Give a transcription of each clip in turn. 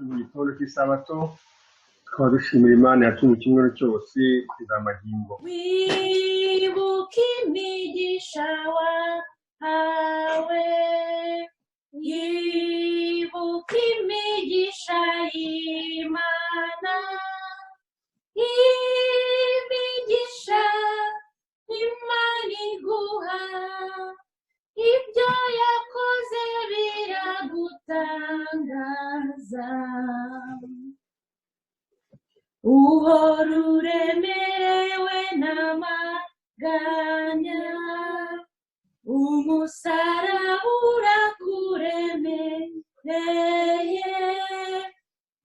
mu gitondo cy'isabato tukaba dushimira Imana yatumye icyumweru cyose izamagingo. Wibuka imigisha wahawe, yibuka imigisha y'Imana, imigisha Imana iguha, ibyo yakoze biragutangaza. Uhora uremerewe n'amaganya, umusaraba urakuremereye.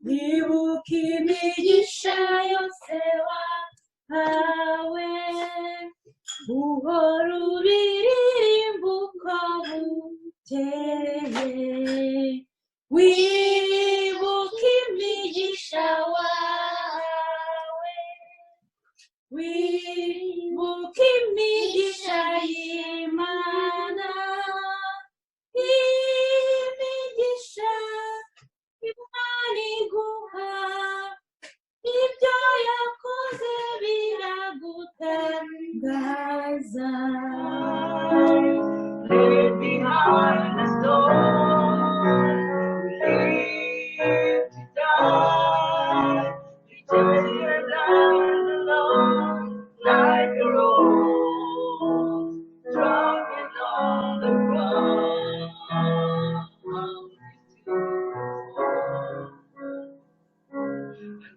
Wibuka imigisha yose wahawe, uhora uririmba uko bukeye. Wibuka imigisha wahawe, wibuka imigisha y'Imana, imigisha Imana iguha, ibyo yakoze biragutangaza. Live behind the storm, live to die, return down alone like a rose, dropping on the ground.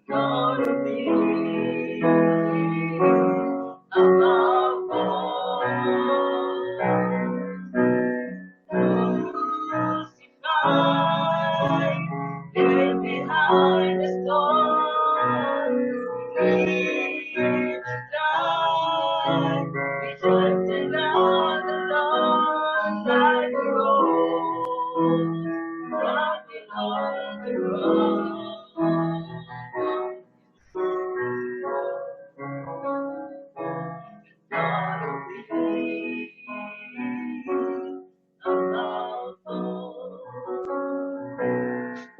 Gonna be above all, crucified, dead behind the storm, ready to die, rejected on the lawn like a rose, rocking on the ground.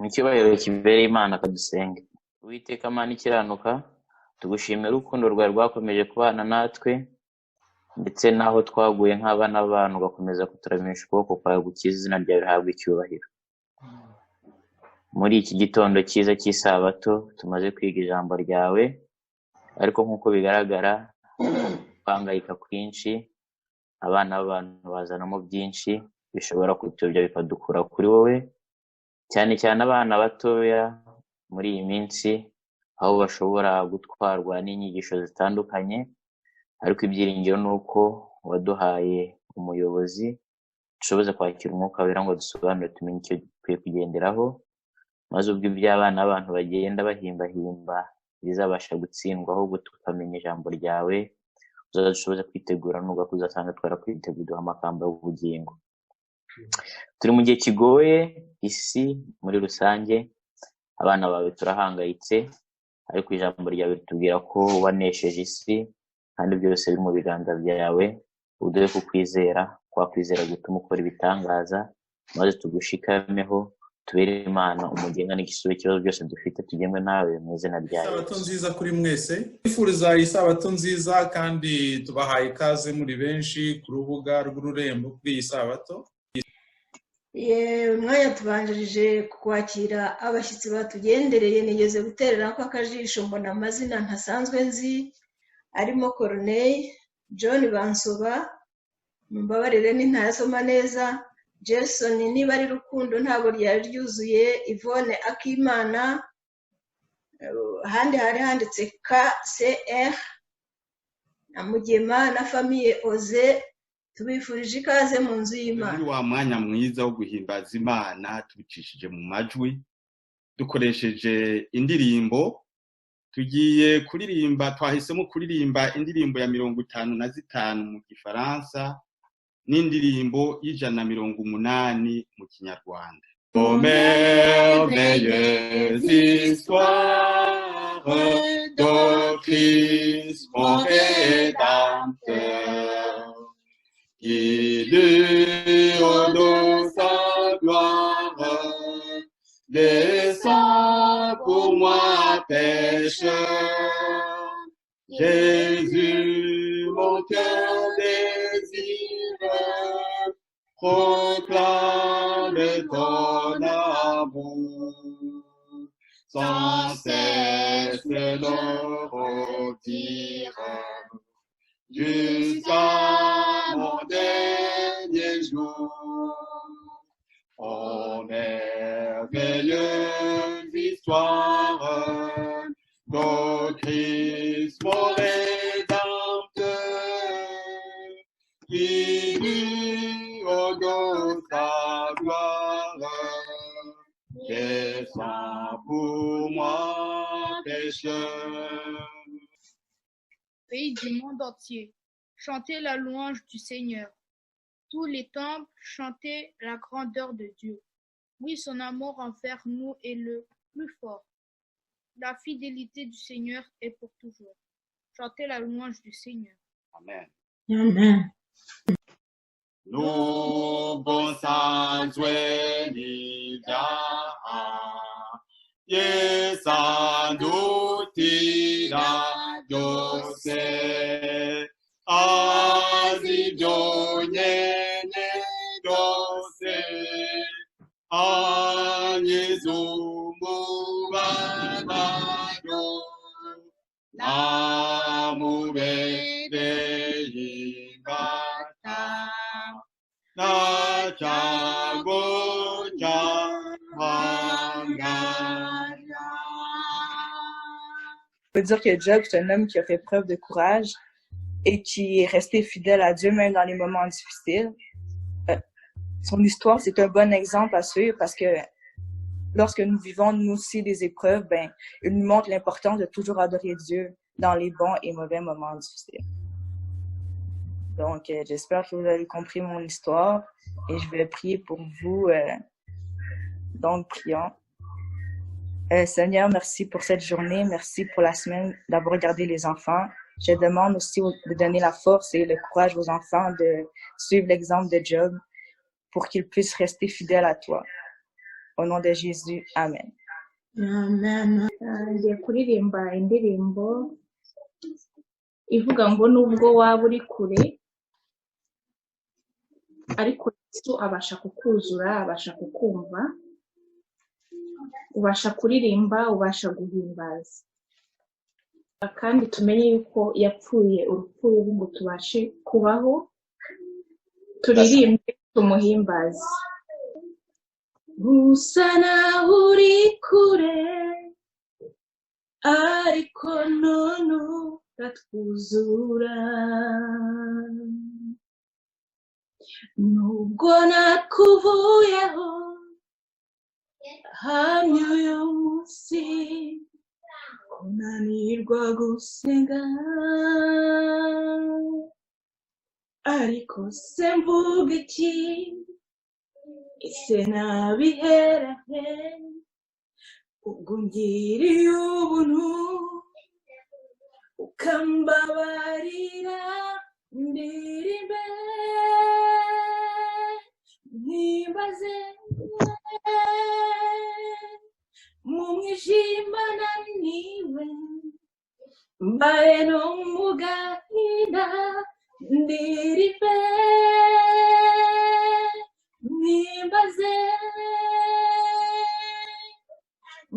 Icyubahiro kibereye Imana kadusenge. Uwiteka Mana ikiranuka, tugushimira urukundo rwawe rwakomeje kubana natwe, ndetse naho twaguye nk'abana b'abantu ugakomeza kuturamisha ukuboko kwawe gukiza, izina ryawe rihabwa icyubahiro. Muri iki gitondo cyiza cy'isabato tumaze kwiga ijambo ryawe, ariko nk'uko bigaragara kwangayika kwinshi abana b'abantu bazanamo byinshi bishobora kutuyobya bikadukura kuri wowe, cyane cyane abana batoya muri iyi minsi, aho bashobora gutwarwa n'inyigisho zitandukanye. Ariko ibyiringiro ni uko waduhaye umuyobozi dushoboza kwakira umwuka wera ngo dusobanure tumenye icyo dukwiye kugenderaho, maze ubwo iby'abana b'abantu bagenda bahimbahimba bizabasha gutsindwa, ahubwo tukamenya ijambo ryawe, uzadushoboza kwitegura nubwo uzasanga twarakwiteguye uduha amakamba y'ubugingo. Turi mu gihe kigoye, isi muri rusange, abana bawe turahangayitse, ariko ijambo ryawe ritubwira ko wanesheje isi kandi byose biri mu biganza byawe. Uduhe kukwizera, kwakwizera gutuma ukora ibitangaza, maze tugushikameho, tubere Imana umugenga n'igisubizo cy'ibibazo byose dufite, tugenwe nawe mu izina ryawe. Isabato nziza kuri mwese, twifuriza isabato nziza kandi tubahaye ikaze muri benshi ku rubuga rw'ururembo kuri iyi sabato. Mwanya tubanjirije kwakira abashyitsi batugendereye, nigeze guterera ko akajisho mbona amazina ntasanzwe nzi, arimo Corneille, John Bansoba, mumbabarire nintasoma neza, Jason niba ari Rukundo ntabwo ryari ryuzuye, Yvonne Akimana, ahandi hari handitse KCR, na Mugema na famille Oze. Tubifurije ikaze mu nzu y'Imana. Muri wa mwanya mwiza wo guhimbaza Imana tubicishije mu majwi, dukoresheje indirimbo. Tugiye kuririmba, twahisemo kuririmba indirimbo ya 55 mu Gifaransa n'indirimbo y'180 mu Kinyarwanda. Merveilleuse histoire de Christ mon Rédempteur, qui du haut de sa gloire descend pour moi pécheur. Jésus, mon cœur désire, proclame ton amour, sans cesse le redire, jusqu'à mon dernier jour. Oh, merveilleuse histoire de Christ mon Rédempteur, qui du haut de sa gloire descend pour moi pécheur. Pays du monde entier, chantez la louange du Seigneur. Tous les temples, chantez la grandeur de Dieu. Oui, son amour envers nous est le plus fort. La fidélité du Seigneur est pour toujours. Chantez la louange du Seigneur. Amen. Amen. Nubo sanzuenida, yesandutira yose, azibyonyene yose, anyezumubabaro, namubereye imbata, On peut dire que Job, c'est un homme qui a fait preuve de courage et qui est resté fidèle à Dieu même dans les moments difficiles. Son histoire, c'est un bon exemple à suivre parce que lorsque nous vivons nous aussi des épreuves, il nous montre l'importance de toujours adorer Dieu dans les bons et mauvais moments difficiles. Donc, j'espère que vous avez compris mon histoire et je vais prier pour vous. Donc, prions. Seigneur, merci pour cette journée. Merci pour la semaine d'avoir regardé les enfants. Je demande aussi de donner la force et le courage aux enfants de suivre l'exemple de Job pour qu'ils puissent rester fidèles à toi. Au nom de Jésus, Amen. Amen. ngiye kuririmba indirimbo ivuga ngo nubwo waba uri kure ariko Yesu abasha kukuzura, abasha kukumva, ubasha kuririmba, ubasha guhimbaza, kandi tumenye yuko yapfuye urupfu rubi ngo tubashe kubaho, turirimbe tumuhimbaze. Usa naho uri kure ariko none uratwuzura, nubwo nakuvuyeho hamwe uyu munsi kunanirwa gusenga, ariko se mvuga iki, ese nabihera he, ubwo ungiriye ubuntu ukambabarira, ndirimbe ntimbaze mu mwijima naniwe, mbaye no mu gahinda, ndirimbe ntimbaze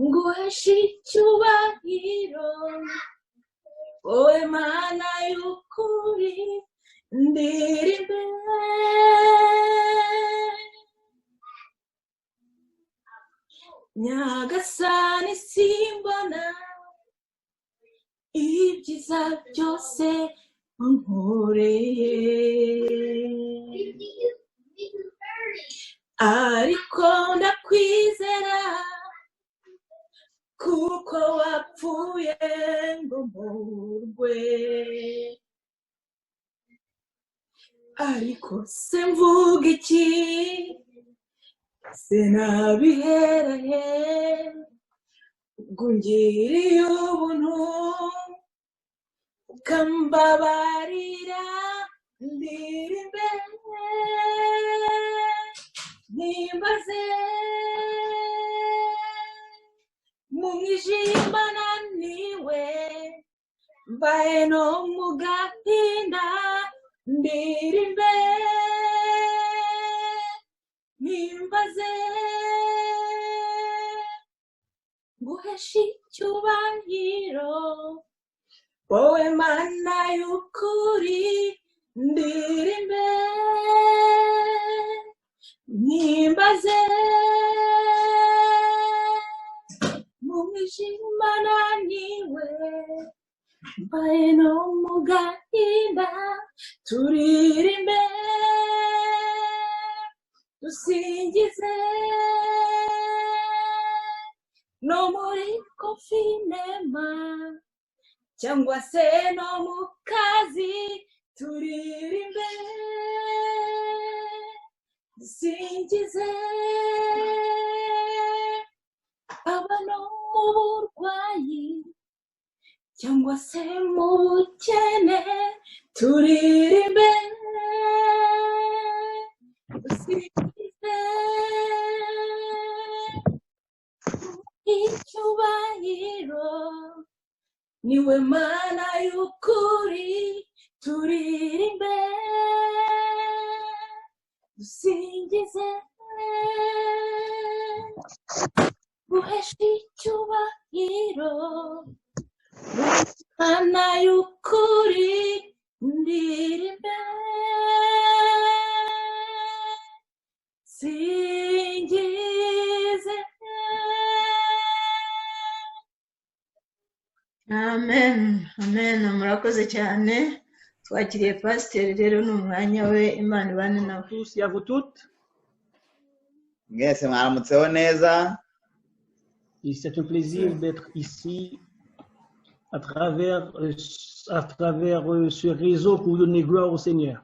nguheshe icyubahiro, wowe Mana y'ukuri, ndirimbe Nyagasani simbona ibyiza byose wankoreye, ariko ndakwizera kuko wapfuye ngo mporwe, ariko se mvuga iki, se nabihera he, ungiriye ubuntu ukambabarira ndiri imbere nimbaze mu mwijima naniwe mbaye no mu gahinda ndiri imbere nimbaze nguheshe icyubahiro wowe mana y'ukuri ndiri imbere nimbaze mu mwijima naniwe mbaye no mu gahinda turirimbe dusingize no muri konfinema cyangwa se no mu kazi turirimbe dusingize aba no mu burwayi cyangwa se mu bukene turirimbe dusingize icyubahiro niwe mana y'ukuri turirimbe dusingize guhesha icyubahiro mana y'ukuri ndirimbe singize. Amen, amen, murakoze cyane. Twakiriye pasiteri rero ni umwanya we, Imana ibane nawe. Tous et à vous toutes. mwese mwaramutseho neza. Et c'est un plaisir d'être ici à travers ce réseau pour donner gloire au Seigneur.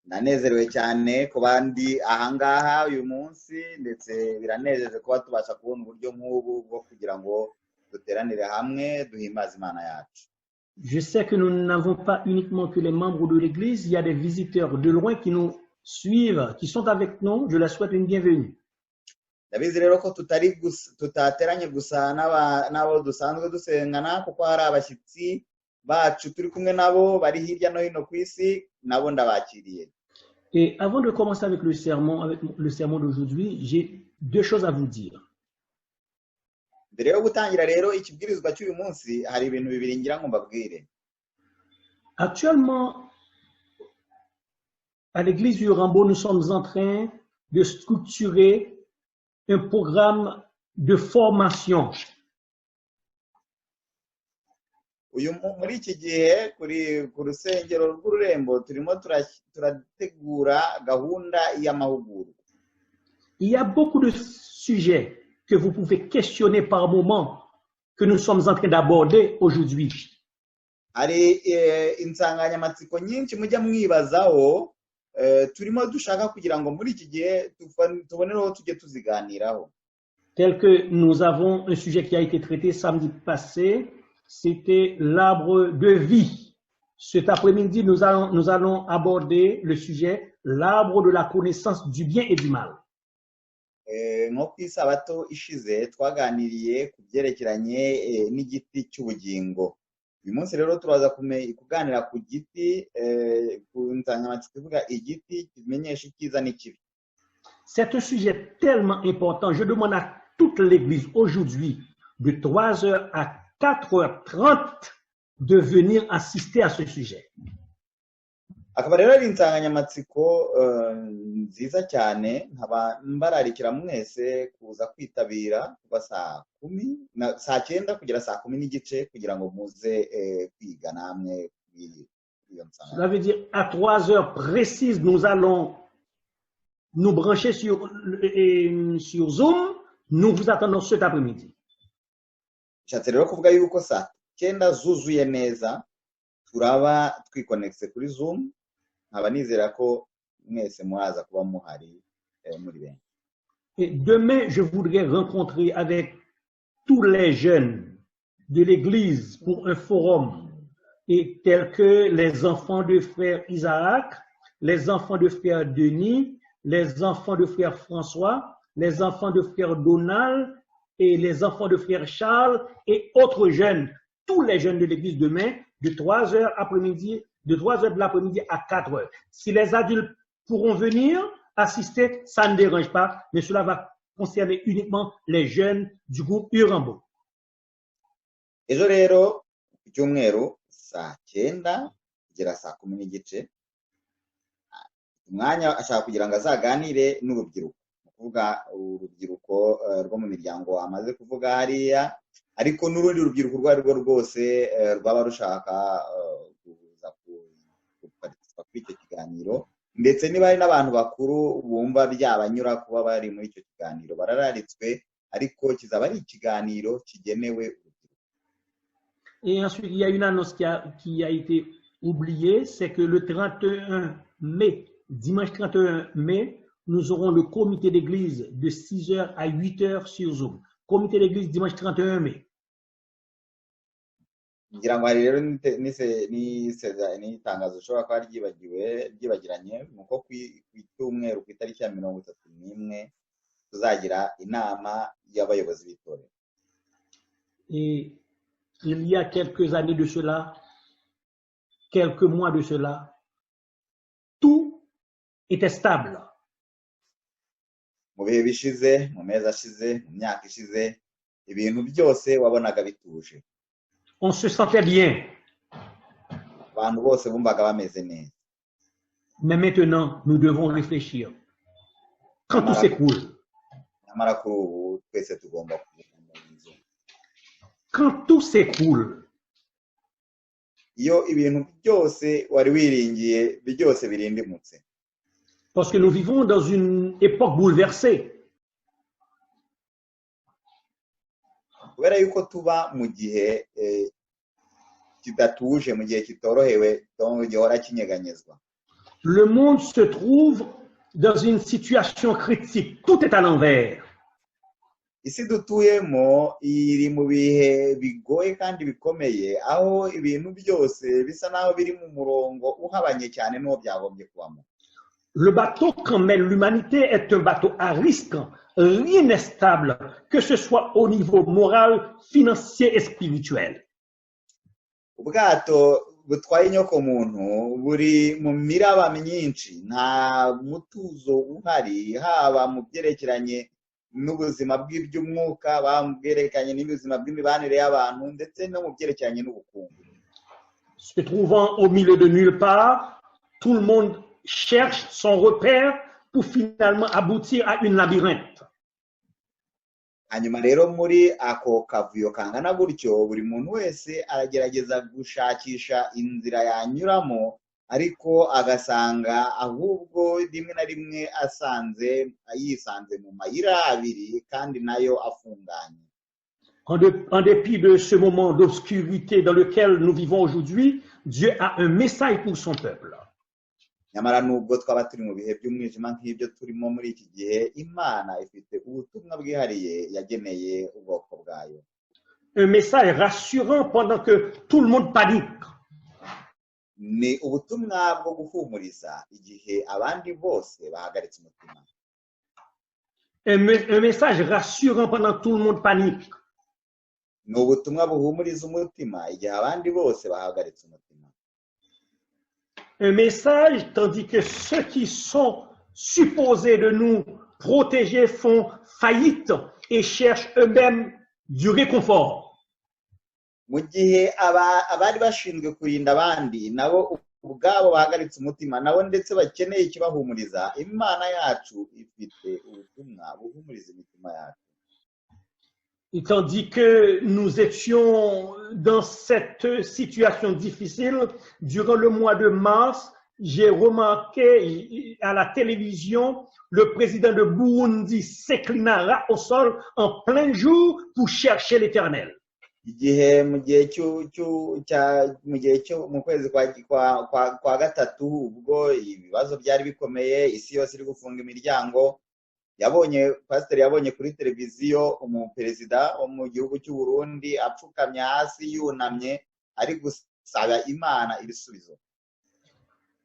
Ndanezerewe cyane kuba ndi ahangaha uyu munsi, ndetse biranejeje kuba tubasha kubona uburyo nk'ubu bwo kugira ngo duteranire hamwe duhimbaze Imana yacu. Je sais que nous n'avons pas uniquement que les membres de l'Église, il y a des visiteurs de loin qui nous suivent, qui sont avec nous. Je leur souhaite une bienvenue. Ndabizi rero ko tutateranye gusa n'abo dusanzwe dusengana, kuko hari abashyitsi bacu turi kumwe nabo bari hirya no hino ku isi, nabo ndabakiriye. Et avant de commencer avec le sermon d'aujourd'hui, j'ai deux choses à vous dire. Mbere yo gutangira rero ikibwirizwa cy'uyu munsi, hari ibintu bibiri ngira ngo mbabwire. Actuellement, à l'église du Rambo, nous sommes en train de structurer un programme de formation. Muri iki gihe ku rusengero rw'Ururembo turimo turategura gahunda y'amahugurwa. Il y a beaucoup de sujets que vous pouvez questionner par moment que nous sommes en train d'aborder aujourd'hui. Hari insanganyamatsiko nyinshi mujya mwibazaho, turimo dushaka kugira ngo muri iki gihe tubonereho tujye tuziganiraho. Tel que nous avons un sujet qui a été traité samedi passé, c'était l'arbre de vie. Cet après-midi, nous allons aborder le sujet l'arbre de la connaissance du bien et du mal. Nko ku isabato ishize twaganiriye ku byerekeranye n'igiti cy'ubugingo. Uyu munsi rero turaza kuganira ku giti, ku nsanganyamatsiko ivuga igiti kimenyesha icyiza n'ikibi. C'est un sujet tellement important. Je demande à toute l'Église aujourd'hui de 3h à 4h30 de venir assister à ce sujet. Akaba rero ari insanganyamatsiko nziza cyane, nkaba mbararikira mwese kuza kwitabira kuva saa 9 kugera saa 10 kugira ngo muze kwiga namwe iyo nsanganyamatsiko. Cela veut dire à 3h précises, nous allons nous brancher sur Zoom. Nous vous attendons cet après-midi. Nshatse rero kuvuga yuko saa 9 zuzuye neza turaba twiconnecte kuri Zoom. Nkaba nizera ko mwese muraza kuba muhari muri benshi. Et demain, je voudrais rencontrer avec tous les jeunes de l'Église pour un forum, et tels que les enfants de frère Isaac, les enfants de frère Denis, les enfants de frère François, les enfants de frère Donald et les enfants de frère Charles et autres jeunes, tous les jeunes de l'Église demain, de 3 heures après-midi, de 3 heures de l'après-midi à 4 heures. Si les adultes pourront venir assister, ça ne dérange pas, mais cela va concerner uniquement les jeunes du groupe Urambo. ejo rero ku cyumweru saa 9 kugera saa 10 n'igice umwanya ashaka kugira ngo azaganire n'urubyiruko kuvuga urubyiruko rwo mu miryango amaze kuvuga hariya ariko n'urundi rubyiruko rwari rwo rwose rwaba rushaka kuza kuparticipa kuri icyo kiganiro ndetse niba hari n'abantu bakuru bumva byabanyura kuba bari muri icyo kiganiro barararitswe ariko kizaba ari ikiganiro kigenewe urubyiruko. Et ensuite, il y a une annonce qui a été oubliée, c'est que le 31 mai, dimanche 31 mai, nous aurons le comité d'église de 6h à 8h sur Zoom. Comité d'église dimanche 31 mai. ngira ngo hari rero n'itangazo ushobora kuba ryibagiranye nuko ku cyumweru ku itariki ya 31 tuzagira inama y'abayobozi b'itorero. Et il y a quelques années de cela, quelques mois de cela, tout était stable. Mu bihe bishize, mu mezi ashize, mu myaka ishize, ibintu byose wabonaga bituje. On se sentait bien. Abantu bose bumvaga bameze neza. Mais maintenant, nous devons réfléchir. Quand tout s'écroule, nyamara kuri ubu twese tugomba kugira mu nzu. Quand tout s'écroule, iyo ibintu byose wari wiringiye byose birindimutse. Parce que nous vivons dans une époque bouleversée. Kubera yuko tuba mu gihe kidatuje, mu gihe kitorohewe, gihora kinyeganyezwa. Le monde se trouve dans une situation critique. Tout est à l'envers. Isi dutuyemo iri mu bihe bigoye kandi bikomeye, aho ibintu byose bisa naho biri mu murongo uhabanye cyane n'uwo byagombye kubamo. Le bateau qu'emmène l'humanité est un bateau à risque. Rien n'est stable, que ce soit au niveau moral, financier et spirituel. Ubwato butwaye inyoko muntu buri mu miraba myinshi, nta mutuzo uhari, haba mu byerekeranye n'ubuzima bw'iby'umwuka, bamwerekanye n'ubuzima bw'imibanire y'abantu ndetse no mu byerekeranye n'ubukungu. Se trouvant au milieu de nulle part, tout le monde cherche son repère pour finalement aboutir à une labyrinthe. Hanyuma rero muri ako kavuyo kangana gutyo buri muntu wese aragerageza gushakisha inzira yanyuramo, ariko agasanga ahubwo rimwe na rimwe yisanze mu mayira abiri kandi nayo afunganye. En dépit de ce moment d'obscurité dans lequel nous vivons aujourd'hui, Dieu a un message pour son peuple. Nyamara nubwo twaba turi mu bihe by'umwijima nk'ibyo turimo muri iki gihe, Imana ifite ubutumwa bwihariye yageneye ubwoko bwayo. Un message rassurant pendant que tout le monde panique. Ni ubutumwa bwo guhumuriza igihe abandi bose bahagaritse umutima. Un message rassurant pendant que tout le monde panique. Ni ubutumwa buhumuriza umutima igihe abandi bose bahagaritse umutima. Un message tandis que ceux qui sont supposés de nous protéger font faillite et cherchent eux-mêmes du réconfort. Mu gihe abari bashinzwe kurinda abandi nabo ubwabo bahagaritse umutima, nabo ndetse bakeneye ikibahumuriza, Imana yacu ifite ubutumwa buhumuriza imitima yacu. Et tandis que nous étions dans cette situation difficile, durant le mois de mars, j'ai remarqué à la télévision le président de Burundi s'inclina au sol en plein jour pour chercher l'Éternel. Mu kwezi kwa gatatu ubwo ibibazo byari bikomeye, isi yose iri gufunga imiryango, pasiteri yabonye kuri televiziyo umuperezida wo mu gihugu cy'u Burundi apfukamye hasi yunamye ari gusaba Imana ibisubizo.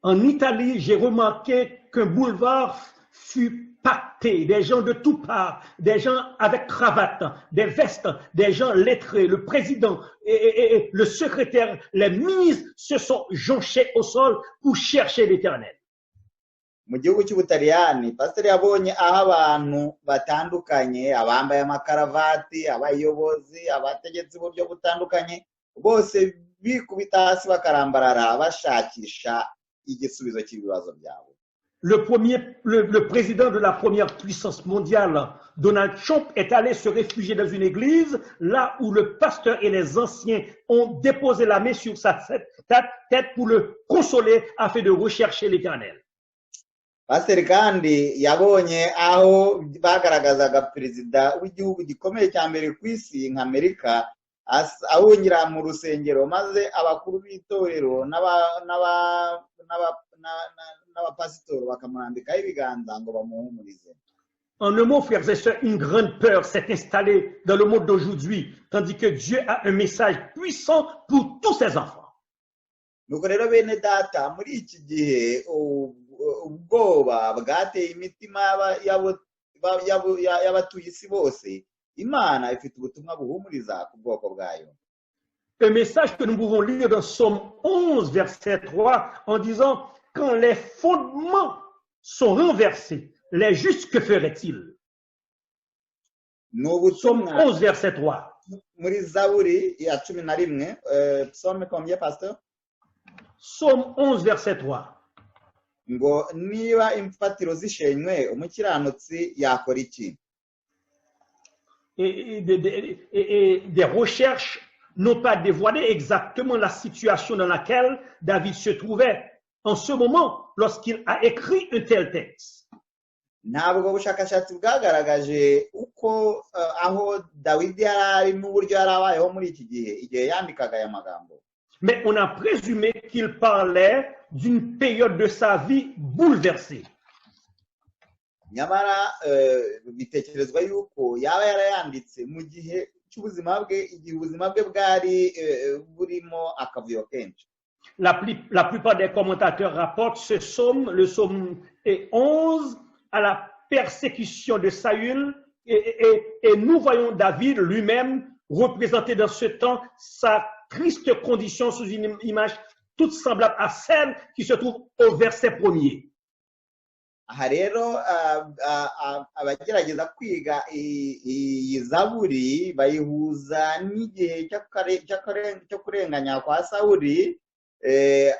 En Italie, j'ai remarqué qu'un boulevard fut pacté, des gens de toutes parts, des gens avec cravate, des vestes, des gens lettrés, le président et le secrétaire, les ministres se sont jonchés au sol pour chercher l'Éternel. Mu gihugu cy'Ubutaliyani pasiteri yabonye aho abantu batandukanye abambaye amakaravati abayobozi abategetsi uburyo butandukanye bose bikubita hasi bakarambarara bashakisha igisubizo cy'ibibazo byabo. Le président de la première puissance mondiale, Donald Trump, est allé se réfugier dans une église, là où le pasteur et les anciens ont déposé la main sur sa tête pour le consoler afin de rechercher l'Éternel. Pasiteri kandi yabonye aho bagaragazaga perezida w'igihugu gikomeye cya mbere ku isi nka Amerika ahungira mu rusengero maze abakuru b'itorero n'abapasitori bakamurambikaho ibiganza ngo bamuhumurize. En un mot, frères et sœurs, une grande peur s'est installée dans le monde d'aujourd'hui, tandis que Dieu a un message puissant pour tous ses enfants. Nuko rero bene data muri iki gihe ubwoba bwateye imitima y'abatuye isi bose, Imana ifite ubutumwa buhumuriza ku bwoko bwayo. Un message que nous pouvons lire dans Psaume 11, verset 3, en disant « Quand les fondements sont renversés, les justes, que feraient-ils » Psaume 11, verset 3. Muri Zaburi ya 11, psaume combien, pasteur? Psaume 11, verset 3. Ngo niba imfatiro zishenywe umukiranutsi yakora iki? Et des recherches n'ont pas dévoilé exactement la situation dans laquelle David se trouvait en ce moment lorsqu'il a écrit un tel texte. Ntabwo bushakashatsi bwagaragaje uko aho Dawidi yari ari n'uburyo yari abayeho muri iki gihe igihe yandikaga aya magambo. Mais on a présumé qu'il parlait d'une période de sa vie bouleversée. Nyamara bitekerezwa yuko yaba yarayanditse mu gihe cy'ubuzima bwe igihe ubuzima bwe bwari burimo akavuyo kenshi. La plupart des commentateurs rapportent ce psaume, le psaume 11, à la persécution de Saül et nous voyons David lui-même représenter dans ce temps sa triste condition sous une image toute semblable à celle qui se trouve au verset 1er. Aha rero abagerageza kwiga iyi Zaburi bayihuza n'igihe cyo kurenganya kwa Sawuli,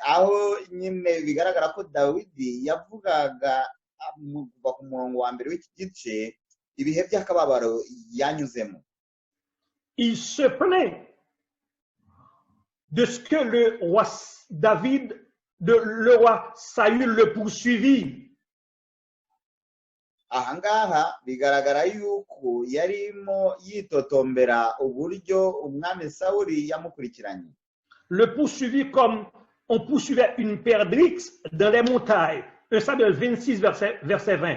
aho nyine bigaragara ko Dawidi yavugaga kuva ku murongo wa mbere w'iki gice ibihe by'akababaro yanyuzemo. Il se plaint de ce que le roi Saül le poursuivit. Ahangaha bigaragara yuko yarimo yitotombera uburyo umwami Sawuli yamukurikiranye. Le poursuivit comme on poursuivait une perdrix dans les montagnes. 1 Samuel 26, verset 20.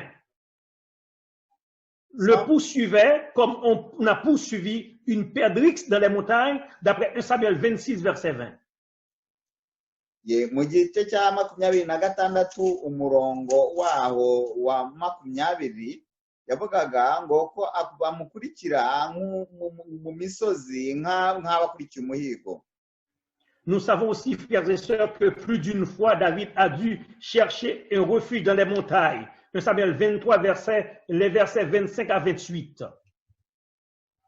Le poursuivait comme on a poursuivi une perdrix dans les montagnes, d'après 1 Samuel 26, verset 20. Mu gice cya 26 umurongo waho wa 20 yavugaga ngo ko bamukurikira mu misozi nk'abakurikiye umuhigo. Nous savons aussi, frères et sœurs, que plus d'une fois David a dû chercher un refuge dans les montagnes. 1 Samuel 23, les versets 25 à 28.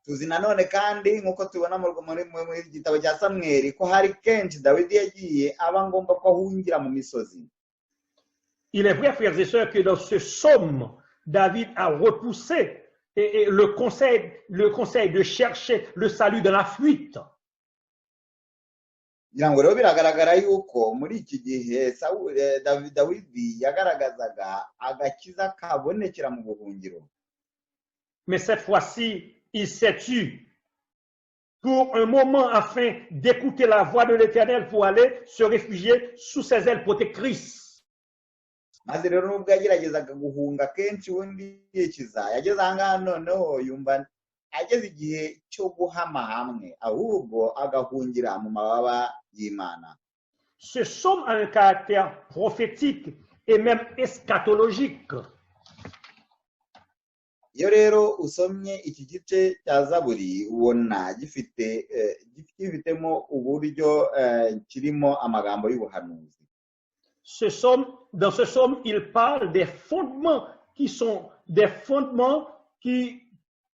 Tuzi nanone kandi nk'uko tubona muri gitabo cya Samweli ko hari kenshi Dawidi yagiye aba ngomba ko ahungira mu misozi. Il est vrai, frères et sœurs, que dans ce psaume, David a repoussé le conseil de chercher le salut dans la fuite. Ngo rero biragaragara yuko muri iki gihe Dawidi yagaragazaga agakiza kabonekera mu buhungiro. Mais cette fois-ci, il s'est tu pour un moment afin d'écouter la voix de l'Éternel pour aller se réfugier sous ses ailes protectrices. maze rero nubwo yageragezaga guhunga kenshi ubundi yikiza, yageze aha ngaha noneho yumva ageze igihe cyo guhama hamwe, ahubwo agahungira mu mababa y'Imana. Ce psaume a un caractère prophétique et même eschatologique. Iyo rero usomye iki gice cya Zaburi ubona gifitemo uburyo kirimo amagambo y'ubuhanuzi. Dans ce psaume, il parle des fondements qui sont des fondements qui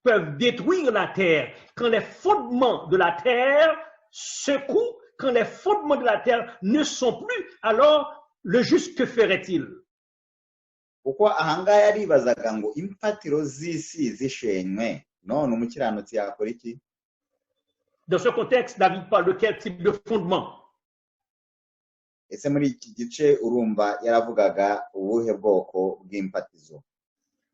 peuvent détruire la terre. Quand les fondements de la terre secouent, quand les fondements de la terre ne sont plus, alors le juste, que ferait-il? Kuko ahangaha yaribazaga ngo imfatiro z'isi zishenywe, none umukiranutsi yakora iki? Dans ce contexte, David parle de quel type de fondement? Ese muri iki gice urumva yaravugaga ubuhe bwoko bw'imfatizo?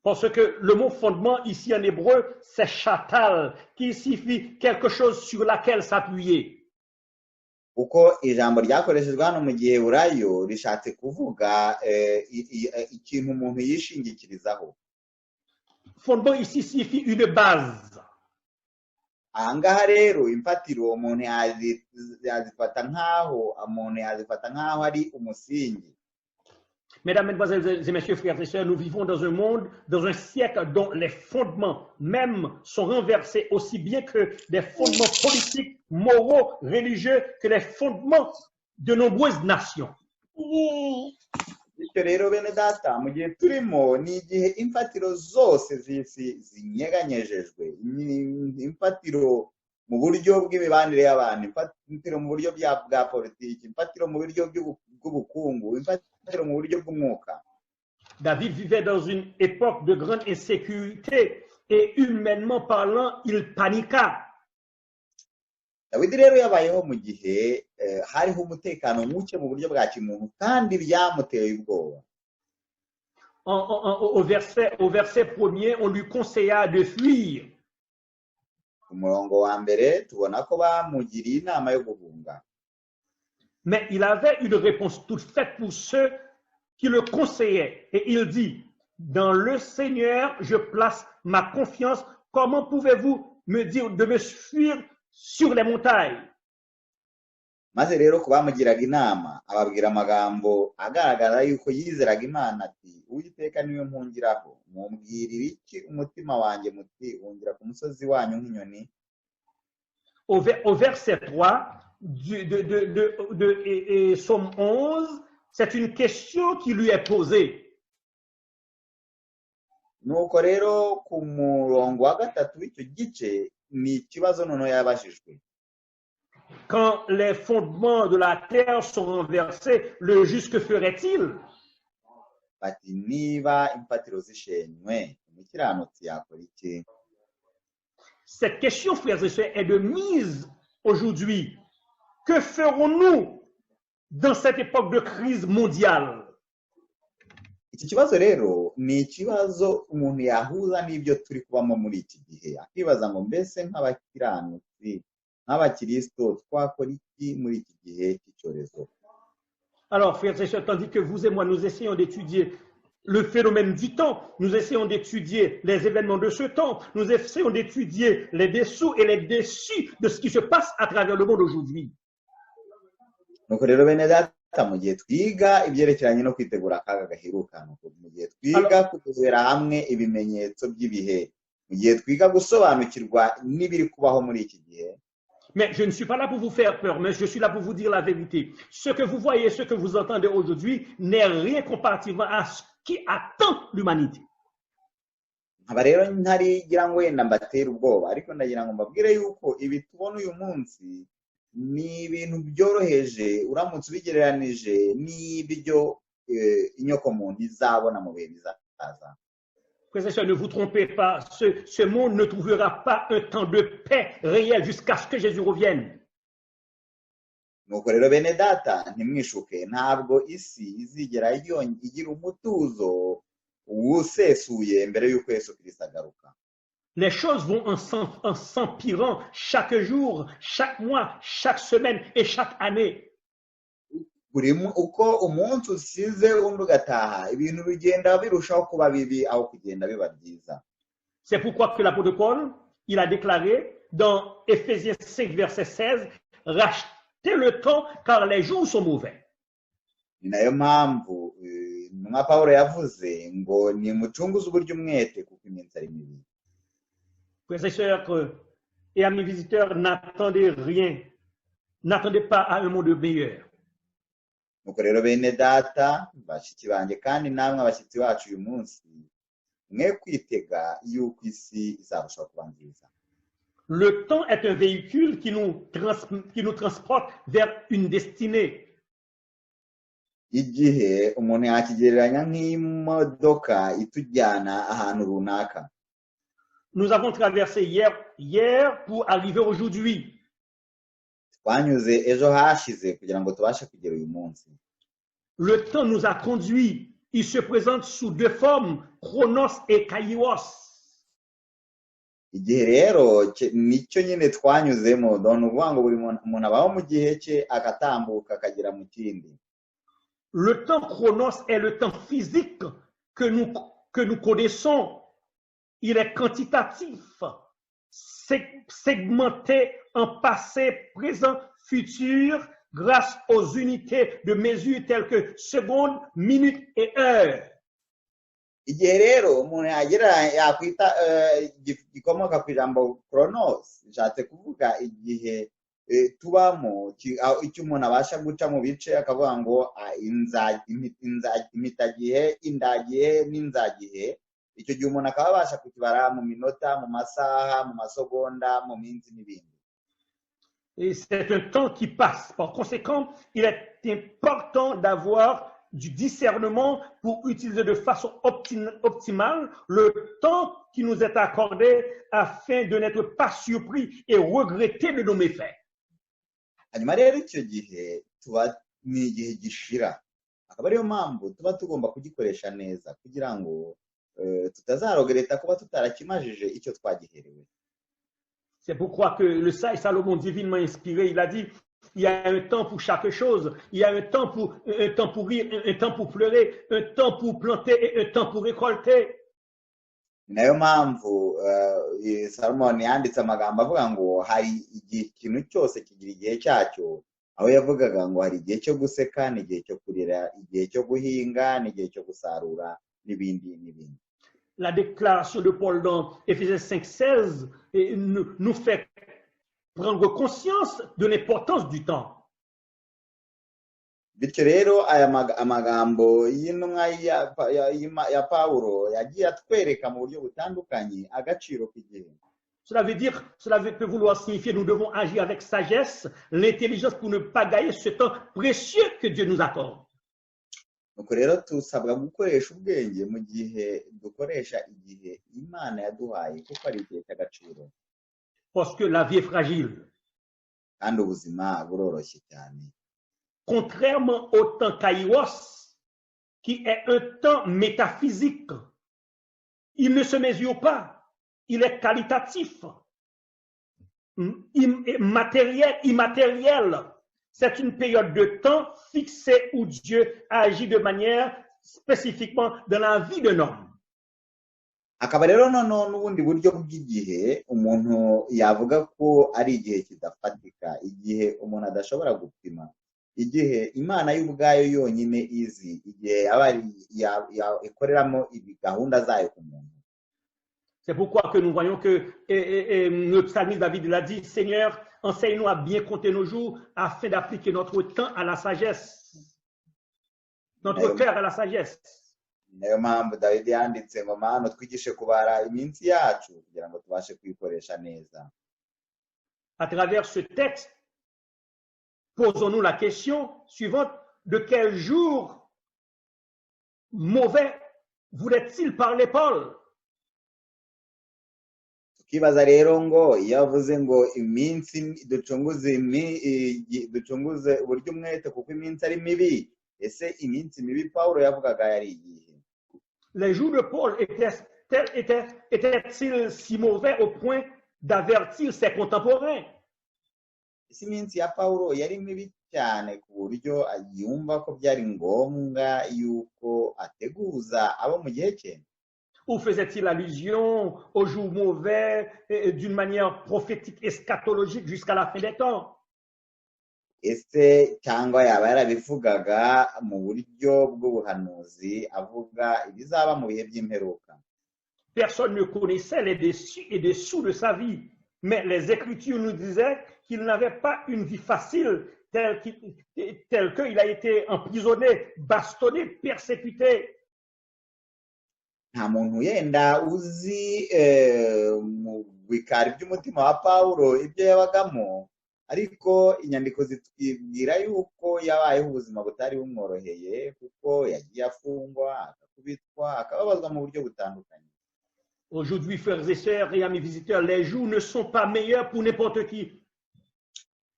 Parce que le mot fondement ici en hébreu, c'est shatal, qui signifie quelque chose sur laquelle s'appuyer. Kuko ijambo ryakoreshejwe hano mu giheburayo rishatse kuvuga ikintu umuntu yishingikirizaho. Fondement ici signifie une base. Ahangaha rero imfatiro umuntu yazifata nk'aho ari umusingi. Mesdames, Mesdemoiselles et Messieurs, frères et sœurs, nous vivons dans un monde, dans un siècle dont les fondements même sont renversés, aussi bien que des fondements politiques, moraux, religieux, que les fondements de nombreuses nations. Bityo rero bene data, mu gihe turimo ni igihe imfatiro zose z'isi zinyeganyejejwe, imfatiro mu buryo bw'imibanire y'abantu, imfatiro mu buryo bwa politiki, imfatiro mu buryo bw'ubukungu, imfatiro mu buryo bw'umwuka. David vivait dans une époque de grande insécurité et humainement parlant, il paniqua. Dawidi rero yabayeho mu gihe hariho umutekano muke mu buryo bwa kimuntu kandi byamuteye ubwoba. Au verset premier, on lui conseilla de fuir. Umurongo wa mbere tubona ko bamugiriye inama yo guhunga. Mais il avait une réponse toute faite pour ceux qui le conseillaient. Et il dit, dans le Seigneur, je place ma confiance. Comment pouvez-vous me dire de me fuir sur les montagnes? Maze rero ko bamugiraga inama, ababwira amagambo agaragara yuko yizeraga Imana ati, Uwiteka niwe mpungiraho, mumbwirira iki umutima wanjye muti wungira ku musozi wanyu nk'inyoni? Au verset 3 de Psaume 11, c'est une question qui lui est posée. Nuko rero ku murongo wa gatatu w'icyo gice ni ikibazo noneho yabajijwe. Quand les fondements de la terre sont renversés, le juste que ferait-il? Bati niba imfatiro zishenywe, umukiranutsi yakora iki? Cette question, frères et sœurs, est de mise aujourd'hui. Que ferons-nous dans cette époque de crise mondiale? Iki kibazo rero ni ikibazo umuntu yahuza n'ibyo turi kubamo muri iki gihe, akibaza ngo mbese nk'abakiranutsi, nk'abakristo twakora iki muri iki gihe cy'icyorezo? Alors, frères et sœurs, tandis que vous et moi, nous essayons d'étudier le phénomène du temps, nous essayons d'étudier les événements de ce temps, nous essayons d'étudier les dessous et les dessus de ce qui se passe à travers le monde aujourd'hui. Nuko rero bene data, mu gihe twiga ibyerekeranye no kwitegura akaga gaheruka, mu gihe twiga kurebera hamwe ibimenyetso by'ibihe, mu gihe twiga gusobanukirwa n'ibiri kubaho muri iki gihe. Mais je ne suis pas là pour vous faire peur, mais je suis là pour vous dire la vérité. Ce que vous voyez, ce que vous entendez aujourd'hui n'est rien comparativement à ce qui attend l'humanité. Aba rero ntarigira ngo wenda mbatera ubwoba, ariko ndagira ngo mbabwire yuko ibi tubona uyu munsi ni ibintu byoroheje uramutse ubigereranije n'ibyo inyokomuntu izabona mu bihe bizaza. Frères et sœurs, ne vous trompez pas, ce monde ne trouvera pas un temps de paix réel jusqu'à ce que Jésus revienne. Nuko rero bene data ntimwishuke, ntabwo isi izigera igira umutuzo usesuye mbere y'uko Yesu Kristo agaruka. Les choses vont en s'empirant chaque jour, chaque mois, chaque semaine et chaque année. uko umunsi usize undi ugataha ibintu bigenda birushaho kuba bibi aho kugenda biba byiza. C'est pourquoi que l'apôtre Paul, il a déclaré dans Éphésiens 5, verset 16, « Rachetez le temps car les jours sont mauvais. » Ni nayo mpamvu intumwa Pawulo yavuze ngo nimucunguze uburyo umwete kuko iminsi ari mibi. Frères et sœurs et amis visiteurs, n'attendez rien, n'attendez pas à un monde meilleur. Nuko rero bene data bashiki banjye kandi namwe abashyitsi bacu uyu munsi mwe kwitega yuko isi izarushaho kuba nziza. Le temps est un véhicule qui nous transporte vers une destinée. Igihe umuntu yakigereranya nk'imodoka itujyana ahantu runaka. Nous avons traversé hier pour arriver aujourd'hui. Twanyuze ejo hashize kugira ngo tubashe kugera uyu munsi. Le temps nous a conduits. Il se présente sous deux formes, chronos et kairos. Igihe rero nicyo nyine twanyuzemo, ni ukuvuga ngo buri muntu abaho mu gihe cye agatambuka akagera mu kindi. Le temps chronos est le temps physique que nous connaissons. Il est quantitatif, segmenté en passé, présent, futur, grâce aux unités de mesure telles que secondes, minutes et heures. Igihe rero umuntu yakwita gikomoka ku ijambo chronos, bishatse kuvuga igihe tubamo icyo umuntu abasha guca mu bice akavuga ngo imitagihe, indagihe n'inzagihe. Icyo gihe umuntu akaba abasha kukibara mu minota, mu masaha, mu masegonda, mu minsi n'ibindi. Et c'est un temps qui passe. Par conséquent, il est important d'avoir du discernement pour utiliser de façon optimale le temps qui nous est accordé afin de n'être pas surpris et regretter de nos méfaits. Hanyuma rero icyo gihe tuba ni igihe gishira, akaba ariyo mpamvu tuba tugomba kugikoresha neza kugira ngo tutazarogereta kuba tutarakimajije icyo twagiherewe. C'est pourquoi que le sage Salomon, divinement inspiré, il a dit, il y a un temps pour chaque chose. Il y a un temps pour rire, un temps pour pleurer, un temps pour planter et un temps pour récolter. Nayo mpamvu Salomon yanditse amagambo avuga ngo hari ikintu cyose kigira igihe cyacyo, aho yavugaga ngo hari igihe cyo guseka, n'igihe cyo kurira, igihe cyo guhinga, n'igihe cyo gusarura n'ibindi n'ibindi. La déclaration de Paul dans Éphésiens 5,16 nous fait prendre conscience de l'importance du temps. Bityo rero aya amagambo y'intumwa ya Pawulo yagiye atwereka mu buryo butandukanye agaciro k'igihe. Cela peut vouloir signifier nous devons agir avec sagesse, l'intelligence pour ne pas gagner ce temps précieux que Dieu nous accorde. Nuko rero tusabwa gukoresha ubwenge mu gihe dukoresha igihe Imana yaduhaye kuko ari igihe cy'agaciro. Parce que la vie est fragile. Kandi ubuzima buroroshye cyane. Contrairement au temps kairos, qui est un temps métaphysique, il ne se mesure pas, il est qualitatif, immatériel. C'est une période de temps fixée où Dieu agit de manière spécifiquement dans la vie d'un homme. Akaba rero noneho n'ubundi buryo bw'igihe umuntu yavuga ko ari igihe kidafatika, igihe umuntu adashobora gupima, igihe Imana y'ubwayo yonyine izi, igihe ikoreramo gahunda zayo ku muntu. C'est pourquoi que nous voyons que le psalmiste David l'a dit, Seigneur, enseigne-nous à bien compter nos jours afin d'appliquer notre temps à la sagesse, notre cœur à la sagesse. Nayo mpamvu Dawidi yanditse ngo Mana twigishe kubara iminsi yacu kugira ngo tubashe kuyikoresha neza. À travers ce texte, posons-nous la question suivante, de quel jour mauvais voulait-il parler Paul? Tukibaza rero ngo iyo avuze ngo iminsi ducunguze uburyo umwete kuko iminsi ari mibi, ese iminsi mibi Pawulo yavugaga yari igihe? Les jours de Paul étaient-ils si mauvais au point d'avertir ses contemporains? Ese iminsi ya Pawulo yari mibi cyane ku buryo yumva ko byari ngombwa yuko ateguza abo mu gihe cye. Ou faisait-il allusion aux jours mauvais d'une manière prophétique, eschatologique jusqu'à la fin des temps? Ese cyangwa yaba yarabivugaga mu buryo bw'ubuhanuzi avuga ibizaba mu bihe by'imperuka? Personne ne connaissait les dessus et dessous de sa vie, mais les Écritures nous disaient qu'il n'avait pas une vie facile, telle qu'il a été emprisonné, bastonné, persécuté. Nta muntu yenda uzi mu bikari by'umutima wa Pawulo ibyo yabagamo, ariko inyandiko zitwibwira yuko yabayeho ubuzima butari bumworoheye kuko yagiye afungwa, akakubitwa, akababazwa mu buryo butandukanye. Aujourd'hui, frères et sœurs et amis visiteurs, les jours ne sont pas meilleurs pour n'importe qui.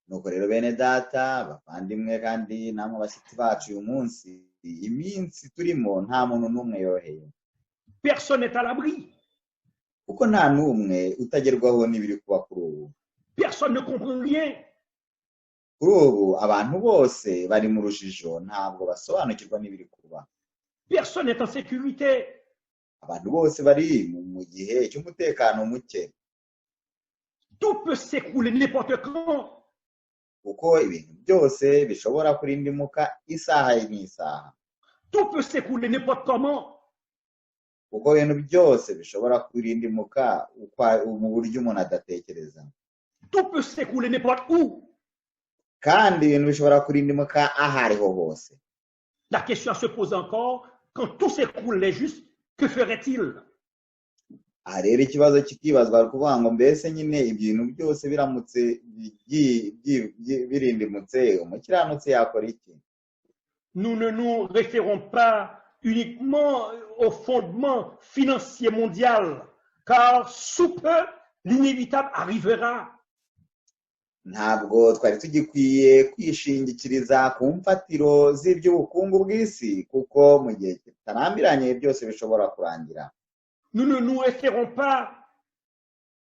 Nuko rero bene data bavandimwe kandi namwe abashyitsi bacu uyu munsi, iminsi turimo nta muntu n'umwe yoroheye. Personne n'est à l'abri. Kuko nta n'umwe utagerwaho n'ibiri kuba kuri ubu. Personne ne comprend rien. Kuri ubu abantu bose bari mu rujijo, ntabwo basobanukirwa n'ibiri kuba. Personne n'est en sécurité. Abantu bose bari mu gihe cy'umutekano muke. Tout peut s'écrouler n'importe quand. Kuko ibintu byose bishobora kurindimuka isaha n'isaha. Tout peut s'écrouler n'importe comment. Kuko ibintu byose bishobora kurindimuka mu buryo umuntu adatekereza. Tout peut s'écrouler n'importe où. Kandi ibintu bishobora kurindimuka aho ariho hose. La question se pose encore, quand tout s'écroule, les justes, que ferait-il? Aha rero ikibazo kikibazwa kuvuga ngo mbese nyine ibintu byose biramutse birindimutse umukiranutsi yakora iki? Nous ne nous référons pas uniquement au fondement financier mondial, car sous peu, l'inévitable arrivera. Ntabwo twari tugikwiye kwishingikiriza ku mfatiro z'iby'ubukungu bw'isi kuko mu gihe kitarambiranye byose bishobora kurangira. Nous ne nous référons pas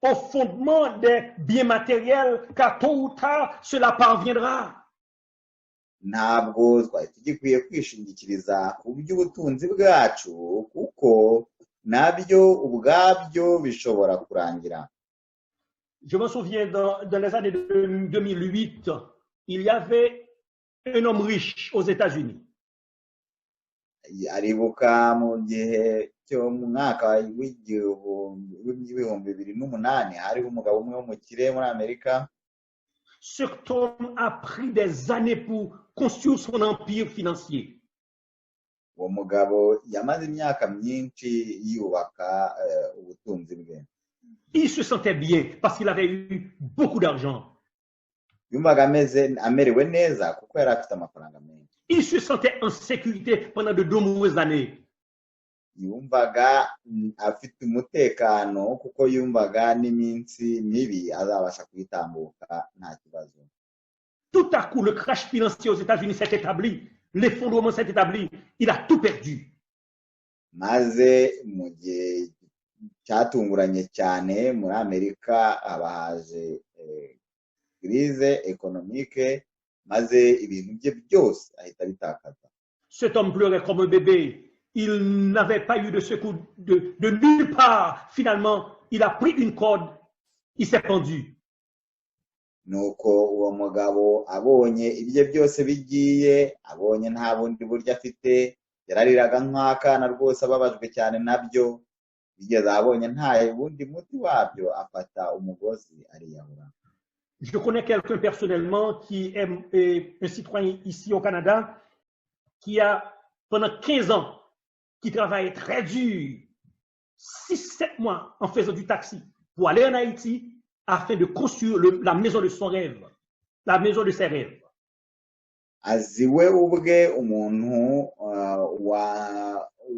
au fondement des biens matériels, car tôt ou tard, cela parviendra. Ntabwo twari tugikwiye kwishingikiriza ku by'ubutunzi bwacu kuko nabyo ubwabyo bishobora kurangira. Je me souviens dans les années 2008, il y avait un homme riche aux États-Unis. Aribuka mu gihe cyo mu mwaka w'ibihumbi 2008 hariho umugabo umwe w'umukire muri Amerika. Cet homme a pris des années pour construire son empire financier. Uwo mugabo yamaze imyaka myinshi yubaka ubutunzi bwe. Il se sentait bien parce qu'il avait eu beaucoup d'argent. Yumvaga amerewe neza kuko yari afite amafaranga menshi. Il se sentait en sécurité pendant de nombreuses années. Yumvaga afite umutekano kuko yumvaga n'iminsi mibi azabasha kuyitambuka nta kibazo. Tout à coup, le crash financier aux États-Unis s'est établi. L'effondrement s'est établi. Il a tout perdu. Maze mu gihe cyatunguranye cyane muri Amerika habahaje crise économique, maze ibintu bye byose ahita bitakaza. Cet homme pleurait comme un bébé. Il n'avait pas eu de secours de nulle part. Finalement, il a pris une corde. Il s'est pendu. Nuko uwo mugabo abonye ibye byose bigiye, abonye nta bundi buryo afite, yarariraga nk'akana rwose ababajwe cyane nabyo, bigeze abonye nta bundi muti wabyo afata umugozi ariyahura. Je connais quelqu'un personnellement qui est un citoyen ici au Canada, qui a pendant 15 ans, qui travaille très dur, 6-7 mois en faisant du taxi pour aller en Haïti afin de construire la maison de son rêve, la maison de ses rêves. Aziwe ubwe umuntu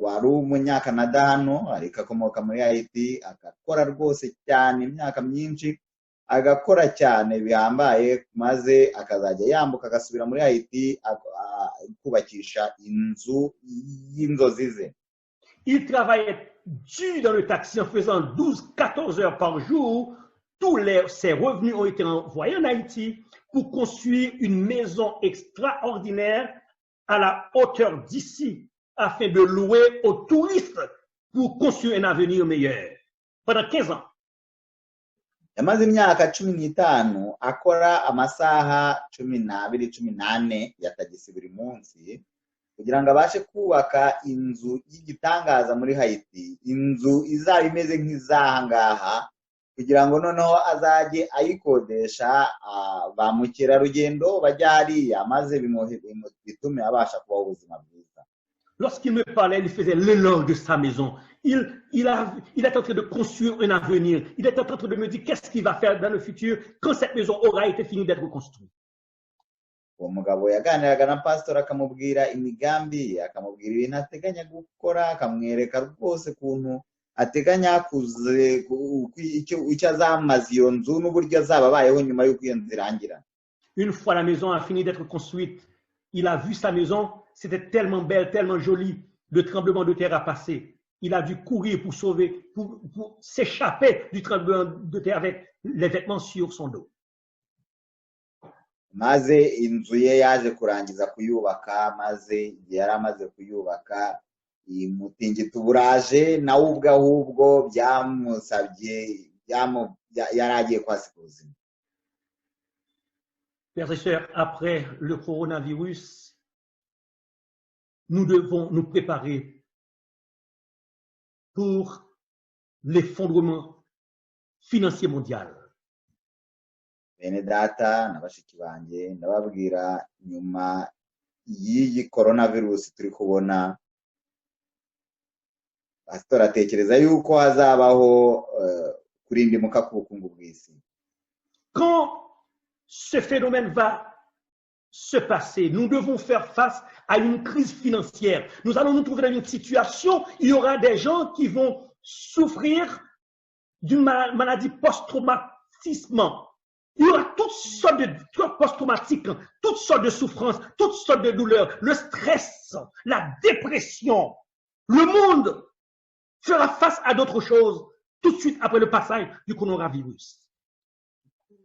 wari umunyakanada hano ariko akomoka muri Haiti, agakora rwose cyane imyaka myinshi, agakora cyane bihambaye, maze akazajya yambuka agasubira muri Haiti kubakisha inzu y'inzozi ze. Il travaillait dur dans le taxi en faisant 12-14 heures par jour ses revenus ont été envoyés en Haïti pour construire une maison extraordinaire à la hauteur d'ici, afin de louer aux touristes pour construire un avenir meilleur. Pendant 15 ans. yamaze imyaka 15 akora amasaha 12-18 ya tagisi buri munsi kugira ngo abashe kubaka inzu y'igitangaza muri Haiti, inzu izaba imeze nk'izaha ngaha kugira ngo noneho azajye ayikodesha ba mukerarugendo bajya hariya maze bitume abasha kubaho ubuzima bwiza. Lorsqu'il me parlait, il faisait l'éloge de sa maison. Il est en train de construire un avenir. Il est en train de me dire qu'est-ce qu'il va faire dans le futur quand cette maison aura été finie d'être construite. Uwo mugabo yaganiraga na pastor akamubwira imigambi, akamubwira ibintu ateganya gukora, akamwereka rwose kuntu ateganya icyo azamaze iyo nzu n'uburyo azaba abayeho nyuma y'uko iyo nzu irangira. Une fois la maison a fini d'être construite, il a vu sa maison, c'était tellement belle, tellement jolie. Le tremblement de terre a passé. Il a dû courir pour s'échapper du tremblement de terre avec les vêtements sur son dos. Maze inzu ye yaje kurangiza kuyubaka, maze igihe yari amaze kuyubaka umutingito uburaje nawe ubwe ahubwo byamusabye yari agiye kwasiga ubuzima. Frères et sœurs, après le coronavirus, nous devons nous préparer pour l'effondrement financier mondial. Bene data na bashiki banjye ndababwira nyuma y'iyi coronavirus turi kubona, pastor atekereza yuko hazabaho kurindimuka k'ubukungu bw'isi. Quand ce phénomène va se passer, nous devons faire face à une crise financière. Nous allons nous trouver dans une situation, il y aura des gens qui vont souffrir d'une maladie post-traumatisme. Il y aura toutes sortes de post-traumatiques, toutes sortes de souffrances, toutes sortes de douleurs, le stress, la dépression. Le monde fera face à d'autres choses tout de suite après le passage du coronavirus.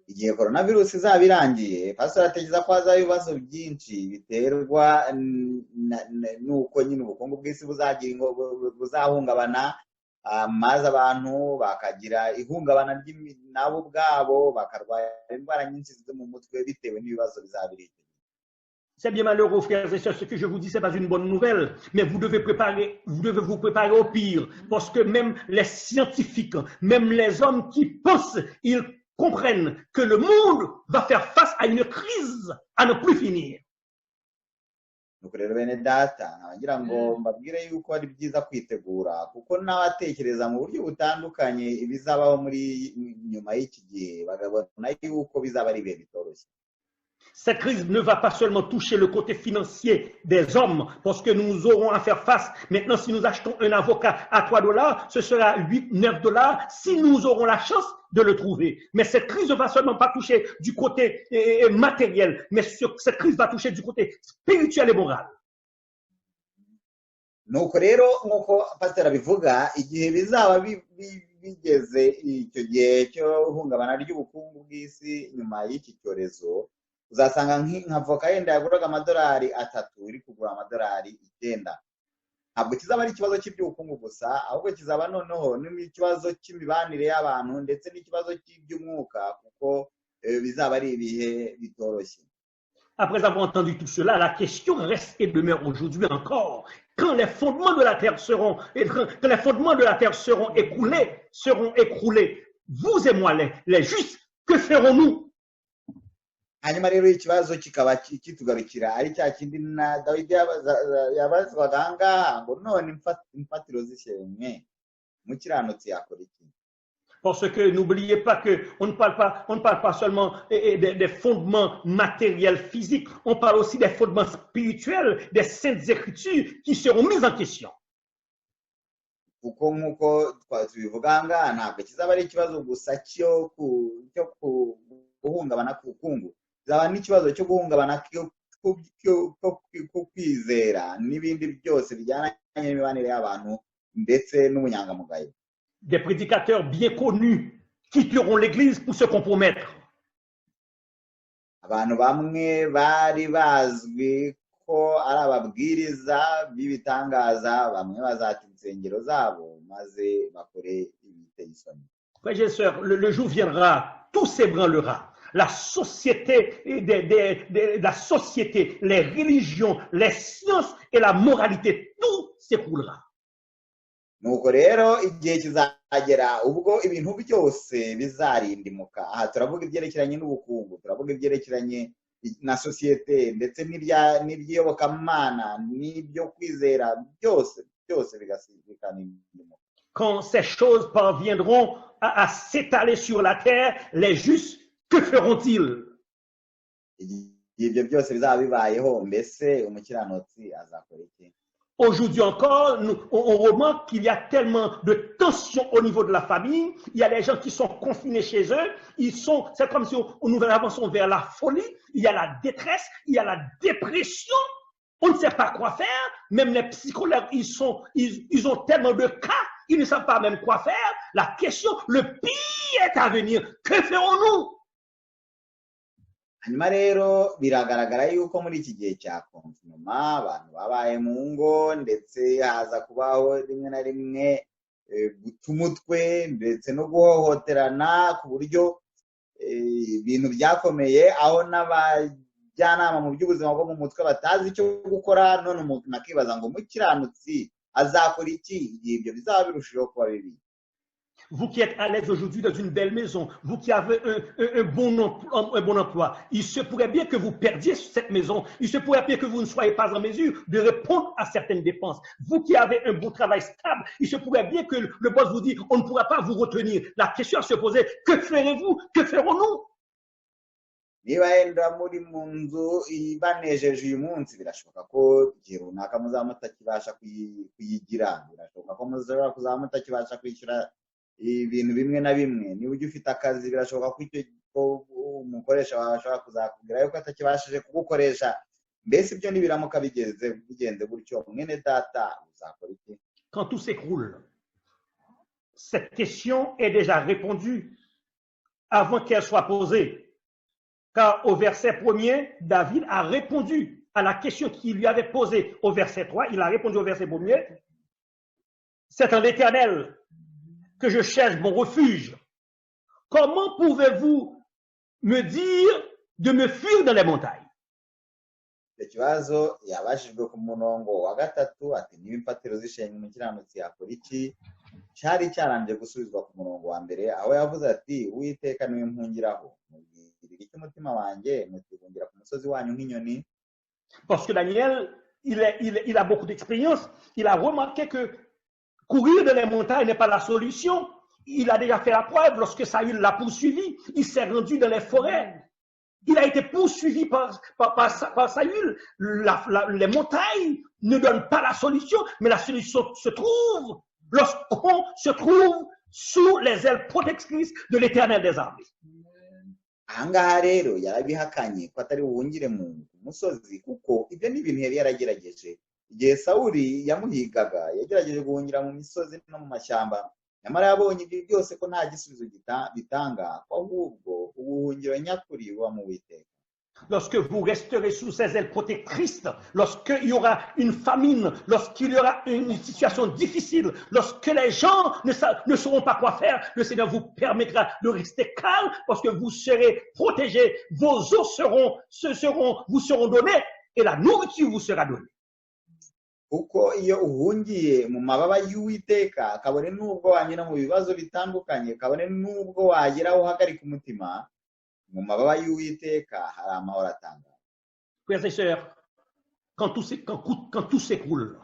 Igihe coronavirus izaba irangiye, pastor atekereza ko hazaho ibibazo byinshi biterwa n'uko nyine ubukungu bw'isi buzahungabana, maze abantu bakagira ihungabana nabo ubwabo, bakarwara indwara nyinshi zo mu mutwe bitewe n'ibibazo bizaba biri. C'est bien malheureux, frères et sœurs, ce que je vous dis, ce n'est pas une bonne nouvelle, mais vous devez vous préparer au pire, parce que même les scientifiques, même les hommes qui pensent, ils comprennent que le monde va faire face à une crise à ne plus finir. Nuko rero bene data ngira ngo mbabwire yuko ari byiza kwitegura, kuko n'abatekereza mu buryo butandukanye ibizabaho muri nyuma y'iki gihe bagabona yuko bizaba ari ibihe bitoroshye. Cette crise ne va pas seulement toucher le côté financier des hommes, parce que nous aurons à faire face. Maintenant, si nous achetons un avocat à $3, ce sera $8-9 si nous aurons la chance de le trouver. Mais cette crise ne va seulement pas toucher du côté matériel, mais cette crise va toucher du côté spirituel et moral. Nuko rero nk'uko pastor abivuga, igihe bizaba bigeze icyo gihe cyo hungabana ry'ubukungu bw'isi nyuma y'iki cyorezo, uzasanga nk'avoka yenda yaguraga $3 iri kugura $9. Ntabwo kizaba ari ikibazo cy'iby'ubukungu gusa, ahubwo kizaba noneho n'ikibazo cy'imibanire y'abantu ndetse n'ikibazo cy'iby'umwuka, kuko bizaba ari ibihe bitoroshye. Après avoir entendu tout cela, la question reste et demeure aujourd'hui encore. Quand les fondements de la terre seront écroulés, vous et moi, les justes, que ferons-nous? Hanyuma rero ikibazo kikaba kitugarukira ari cya kindi na Dawidi yabazwaga ahangaha ngo none imfatiro zishyemwe umukiranutsi yakora iki? Parce que n'oubliez pas qu'on ne parle pas seulement des fondements matériels physiques, on parle aussi des fondements spirituels, des saintes écritures qui seront mises en question. Kuko nk'uko tubivuga ngaha ntabwo kizaba ari ikibazo gusa cyo guhungabana k'ubukungu, kizaba n'ikibazo cyo guhungabana ko kwizera n'ibindi byose bijyana n'imibanire y'abantu ndetse n'ubunyangamugayo. Des prédicateurs bien connus quitteront l'Église pour se compromettre. abantu bamwe bari bazwi ko ari ababwiriza b'ibitangaza, bamwe bazata insengero zabo maze bakore ibiteye isoni. Frères et sœurs, le jour viendra, tout s'ébranlera. La société, la société, les religions, les sciences et la moralité, tout s'écroulera. Nuko rero igihe kizagera ubwo ibintu byose bizarindimuka. Aha turavuga ibyerekeranye n'ubukungu, turavuga ibyerekeranye na sosiyete ndetse n'iby'iyobokamana n'ibyo kwizera, byose bikanindimuka. Quand ces choses parviendront à s'étaler sur la terre, les justes, que feront-ils? Ibyo byose bizaba bibayeho, mbese umukiranutsi azakora iki? Aujourd'hui encore, on remarque qu'il y a tellement de tensions au niveau de la famille. Il y a des gens qui sont confinés chez eux. C'est comme si nous avançons vers la folie. Il y a la détresse, il y a la dépression. On ne sait pas quoi faire. Même les psychologues, ils ont tellement de cas, ils ne savent pas même quoi faire. La question, le pire est à venir. Que ferons-nous? Hanyuma rero biragaragara yuko muri iki gihe cya konfinoma abantu babaye mu ngo, ndetse haza kubaho rimwe na rimwe guta umutwe ndetse no guhohoterana ku buryo ibintu byakomeye, aho n'abajyanama mu by'ubuzima bwo mu mutwe batazi icyo gukora. None umuntu akibaza ngo umukiranutsi azakora iki igihe ibyo bizaba birushijeho kuba bibi? Vous qui êtes à l'aise aujourd'hui dans une belle maison, vous qui avez un bon emploi, il se pourrait bien que vous perdiez cette maison, il se pourrait bien que vous ne soyez pas en mesure de répondre à certaines dépenses. Vous qui avez un bon travail stable, il se pourrait bien que le boss vous dise, on ne pourra pas vous retenir. La question à se poser, que ferez-vous? Que ferons-nous? Niba yenda muri mu nzu ibanejeje uyu munsi, birashoboka ko igihe runaka muzaba mutakibasha kuyigira, birashoboka ko muzaba mutakibasha kwishyura ibintu bimwe na bimwe. Niba ujya ufite akazi, birashoboka ko umukoresha wawe ashobora kuzakubwira yuko atakibashije kugukoresha. Mbese ibyo nibiramuka bigenze gutyo, mwene data uzakora iki? Quand tout s'écroule, cette question est déjà répondue avant qu'elle soit posée. Car au verset 1er, David a répondu à la question qu'il lui avait posée au verset 3. Il a répondu au verset 1er. C'est en l'Éternel que je cherche mon refuge. Comment pouvez-vous me dire de me fuir dans les montagnes? Ikibazo yabashijwe ku murongo wa gatatu ati niba imfatiro zishenye umukiranutsi yakora iki, cyari cyaranje gusubizwa ku murongo wa mbere aho yavuze ati Uwiteka niwe mpungiraho, mubwirire iki umutima wanjye, mutihungira ku musozi wanyu nk'inyoni. Parce que Daniel, il a beaucoup d'expérience. Il a remarqué que courir dans les montagnes n'est pas la solution. Il a déjà fait la preuve lorsque Saül l'a poursuivi. Il s'est rendu dans les forêts. Il a été poursuivi par Saül. Les montagnes ne donnent pas la solution, mais la solution se trouve lorsqu'on se trouve sous les ailes protectrices de l'Éternel des armées. Ahangaha rero yarabihakanye ko atari buhungire mu musozi, kuko ibyo ni ibintu yari yaragerageje. Igihe Sawuli yamuhigaga yagerageje guhungira mu misozi no mu mashyamba, nyamara yabonye ibyo byose ko nta gisubizo bitanga, ko ahubwo ubuhungiro nyakuri buba mu Uwiteka. Lorsque vous resterez sous ces ailes protectrices, lorsqu'il y aura une famine, lorsqu'il y aura une situation difficile, lorsque les gens ne sauront pas quoi faire, le Seigneur vous permettra de rester calme parce que vous serez protégés, vos os vous seront donnés et la nourriture vous sera donnée. Kuko iyo uhungiye mu mababa y'Uwiteka, kabone n'ubwo wanyura mu bibazo bitandukanye, kabone n'ubwo wagira uhagarika umutima, mu mababa y'Uwiteka hari amahoro atanga. Frères et sœurs, quand tout s'écroule,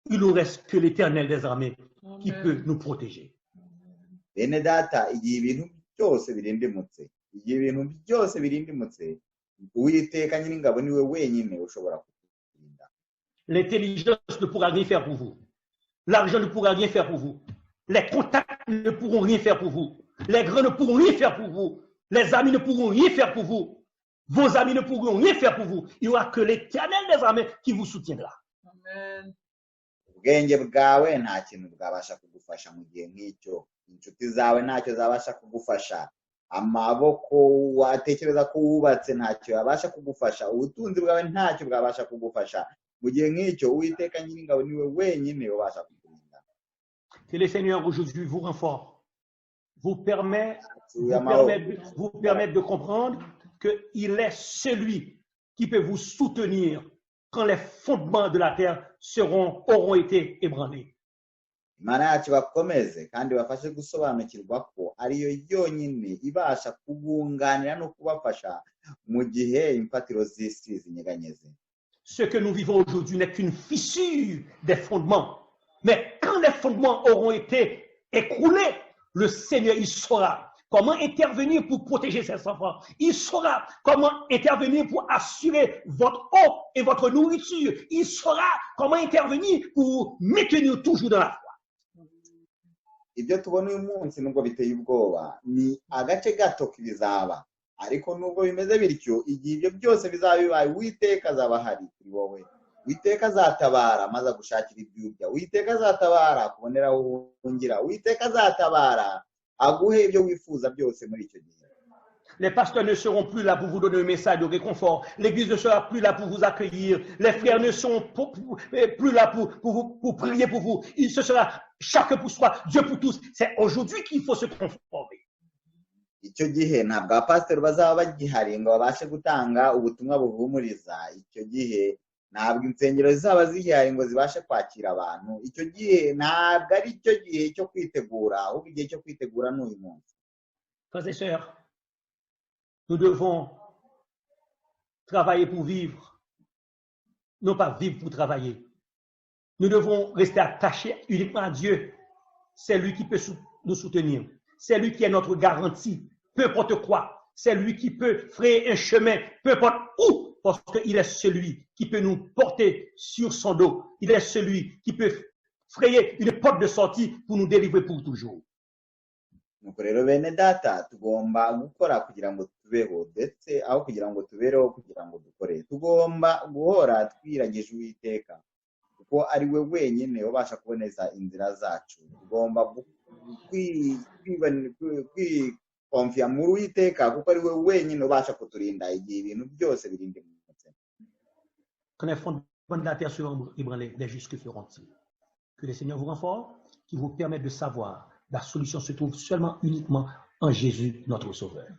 il ne reste que l'Éternel des armées qui peut nous protéger. Bene data, igihe ibintu byose birindimutse, Uwiteka nyir'ingabo niwe wenyine ushobora kukurinda. L'intelligence ne pourra rien faire pour vous. L'argent ne pourra rien faire pour vous. Les contacts ne pourront rien faire pour vous. Les grands ne pourront rien faire pour vous. Les amis ne pourront rien faire pour vous. Vos amis ne pourront rien faire pour vous. Il n'y aura que l'Éternel des armées qui vous soutiendra. Amen. ubwenge bwawe nta kintu bwabasha kugufasha mu gihe nk'icyo, inshuti zawe ntacyo zabasha kugufasha, amaboko watekereza ko wubatse ntacyo yabasha kugufasha, ubutunzi bwawe ntacyo bwabasha kugufasha mu gihe nk'icyo. Uwiteka Nyiringabo niwe wenyine ubasha kukurinda. Que le Seigneur aujourd'hui vous renforce, vous permet de comprendre qu'il est celui qui peut vous soutenir quand les fondements de la terre auront été ébranlés. Imana yacu bakomeze kandi bafashe gusobanukirwa ko ariyo yonyine ibasha kubunganira no kubafasha mu gihe imfatiro z'isi zinyeganyeze. Ce que nous vivons aujourd'hui n'est qu'une fissure des fondements. Mais quand les fondements auront été écroulés, le Seigneur, il saura comment intervenir pour protéger ses enfants. Il saura comment intervenir pour assurer votre eau et votre nourriture. Il saura comment intervenir pour maintenir toujours dans la foi. Ibyo tubona uyu munsi nubwo biteye ubwoba ni agace gato k'ibizaba, ariko nubwo bimeze bityo igihe ibyo byose bizaba bibaye, Uwiteka azaba ahari kuri wowe. Uwiteka azatabara maze agushakira ibyo urya. Uwiteka azatabara akubonera aho uhungira. Uwiteka azatabara aguhe ibyo wifuza byose muri icyo gihe. Les pasteurs ne seront plus là pour vous donner un message de réconfort. L'église ne sera plus là pour vous accueillir. Les frères ne seront plus là pour prier pour vous. Ce sera chacun pour soi, Dieu pour tous. C'est aujourd'hui qu'il faut se conformer. Icyo gihe ntabwo abapasiteri bazaba bagihari ngo babashe gutanga ubutumwa buhumuriza. Icyo gihe ntabwo insengero zizaba zihari ngo zibashe kwakira abantu. Icyo gihe ntabwo ari cyo gihe cyo kwitegura, ahubwo igihe cyo kwitegura ni uyu munsi. Frères et sœurs, nous devons travailler pour vivre, non pas vivre pour travailler. Nous devons rester attachés uniquement à Dieu. C'est lui qui peut nous soutenir. C'est lui qui est notre garantie, peu importe quoi. C'est lui qui peut frayer un chemin, peu importe où, parce qu'il est celui qui peut nous porter sur son dos. Il est celui qui peut frayer une porte de sortie pour nous délivrer pour toujours. Nuko rero bene data tugomba gukora kugira ngo tubeho, ndetse aho kugira ngo tubereho kugira ngo dukore. Tugomba guhora twiragije Uwiteka kuko ari we wenyine ubasha kuboneza inzira zacu. Tugomba kwikonfia mu Uwiteka kuko ari we wenyine ubasha kuturinda igihe ibintu byose birinde mu mutima. Quand les fondements de la terre seront ébranlés, les justes feront-ils. Que le Seigneur vous renforce, qui vous permette de savoir la solution se trouve seulement uniquement en Jésus, notre Sauveur.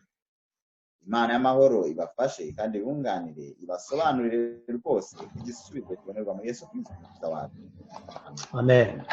Imana y'amahoro ibafashe kandi ibunganire, ibasobanurire rwose igisubizo kibonerwa muri Yesu Kristo. Amen.